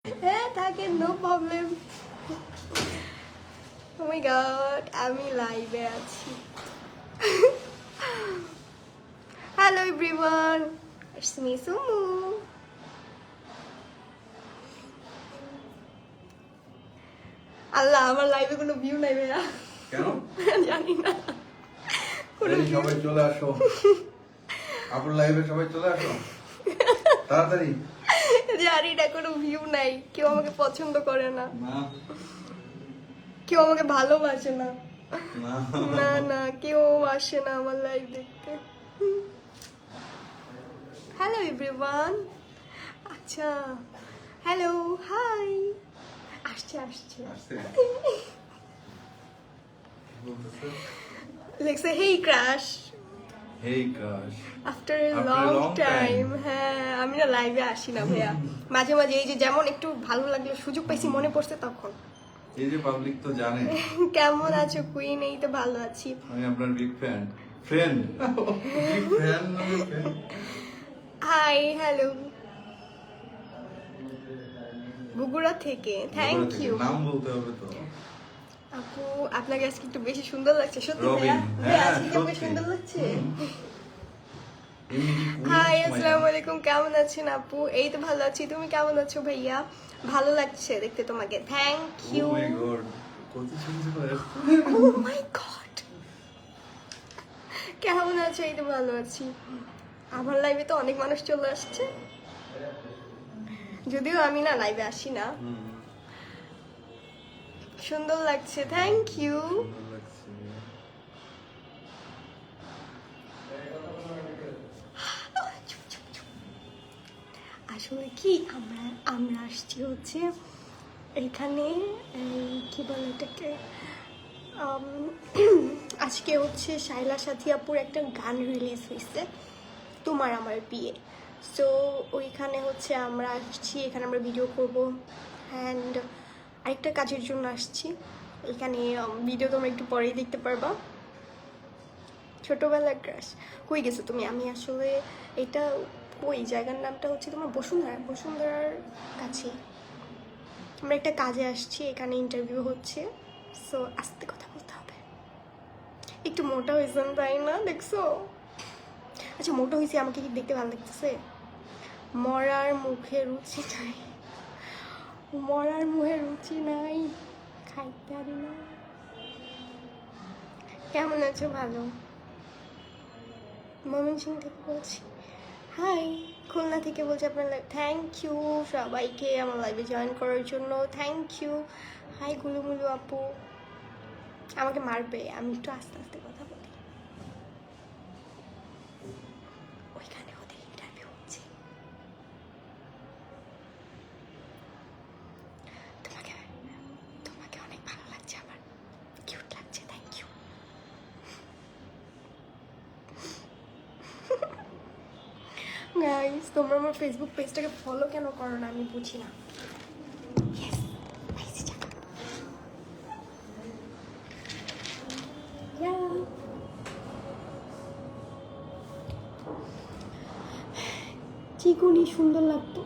হ্যাঁ থাকে, no problem. ও মাই god, আমি লাইভে আছি। হ্যালো এভরিওয়ান, ইটস মি সুমু। আল্লাহ, আমার লাইভে কোনো ভিউ নাই ভাইয়া। কেন জানি না। সবাই চলে আসো, আপনার লাইভে সবাই চলে আসো তাড়াতাড়ি। জানি না, কোনো ভিউ নাই, কেউ আমাকে পছন্দ করে না, কেউ আমাকে ভালোবাসে না। না না, কেউ আসে না আমার লাইভ দেখতে। Hello everyone. আচ্ছা, হ্যালো, হাই। আসছে আসছে। লেখছে hey crush, hey crush, after a long time. হ্যাঁ, আমি না লাইভে আসি না ভাইয়া, মাঝে মাঝে এই যে যেমন একটু ভালো লাগলো, সুযোগ পাইছি, মনে পড়ছে তখন। এই যে পাবলিক তো জানে। কেমন আছো কুইন? এই তো ভালো আছি। আমি আপনার big fan, friend, big fan. Hi, hello, Bogura থেকে, থ্যাংক ইউ। নাম বলতে হবে তো। আপু, আপনাকে আজকে একটু বেশি সুন্দর লাগছে, সত্যি রবিন, ভাইয়া? ভাইয়া, হ্যাঁ, আজকে কি আমাকে সত্যি। সুন্দর লাগছে? এমনি কি queen হাই, সময় আসসালামু না? আলাইকুম, কেমন আছেন আপু? এই তো ভালো আছি, তুমি কেমন আছো ভাইয়া? ভালো লাগছে দেখতে তোমাকে, thank you. Oh my God, কত সুন্দর। ও মাই গড, কেমন আছো? এই তো ভালো আছি। আমার লাইভে তো অনেক মানুষ চলে আসছে, যদিও আমি না লাইভে আসি না। সুন্দর লাগছে, থ্যাংক ইউ। সুন্দর লাগছে। আসলে কি, আমরা আমরা আসছি হচ্ছে এখানে, কি বলে এটাকে, আজকে হচ্ছে শাইলা সাথী আপুর একটা গান রিলিজ হয়েছে, তোমার আমার বিয়ে। সো ওইখানে হচ্ছে আমরা আসছি, এখানে আমরা ভিডিও করব। অ্যান্ড আরেকটা কাজের জন্য আসছি এখানে, ভিডিও তোমরা একটু পরেই দেখতে পারবা। ছোটবেলার ক্রাশ, কই গেছো তুমি? আমি আসলে এটা ওই জায়গার নামটা হচ্ছে তোমার বসুন্ধরা, বসুন্ধরার কাছে। আমরা একটা কাজে আসছি, এখানে ইন্টারভিউ হচ্ছে। সো আস্তে কথা বলতে হবে। একটু মোটা হয়েছেন তাই না, দেখছো? আচ্ছা, মোটা হয়েছে, আমাকে কি দেখতে ভালো লাগতেছে? মরার মুখে রুচি নাই, মরার মুখে রুচি নাই, খাইতে পারি না। কেমন আছো? ভালো। ময়মনসিংহ থেকে বলছি। হাই, খুলনা থেকে বলছি আপনার লাইভ। থ্যাংক ইউ সবাইকে আমার লাইভে জয়েন করার জন্য, থ্যাংক ইউ। হাই গুলুমুলু আপু, আমাকে মারবে, আমি একটু আস্তে আস্তে কথা বলি। ওইখানে ওদের ইন্টারভিউ হচ্ছে। তোমাকে তোমাকে অনেক ভালো লাগছে, আমার কিউট লাগছে, থ্যাংক ইউ। গাইস, তোমরা আমার ফেসবুক পেজটাকে ফলো কেন করো না, আমি বুঝি না। Yes, পাইছি টাকা। Yeah. চিকুনি সুন্দর লাগতো।